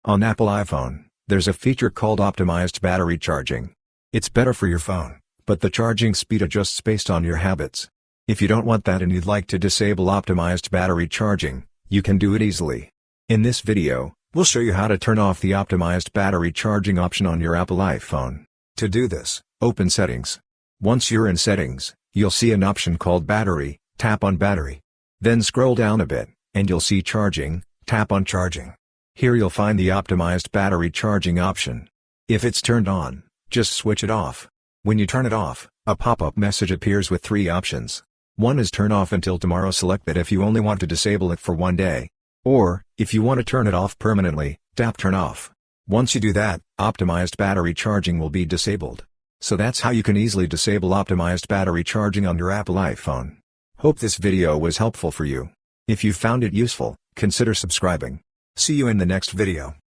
On Apple iPhone, there's a feature called optimized battery charging. It's better for your phone, but the charging speed adjusts based on your habits. If you don't want that and you'd like to disable optimized battery charging, you can do it easily. In this video, we'll show you how to turn off the optimized battery charging option on your Apple iPhone. To do this, open Settings. Once you're in Settings, you'll see an option called Battery. Tap on Battery. Then scroll down a bit, and you'll see Charging. Tap on Charging. Here you'll find the optimized battery charging option. If it's turned on, just switch it off. When you turn it off, a pop-up message appears with three options. One is turn off until tomorrow. Select that if you only want to disable it for one day. Or, if you want to turn it off permanently, tap Turn Off. Once you do that, optimized battery charging will be disabled. So that's how you can easily disable optimized battery charging on your Apple iPhone. Hope this video was helpful for you. If you found it useful, consider subscribing. See you in the next video.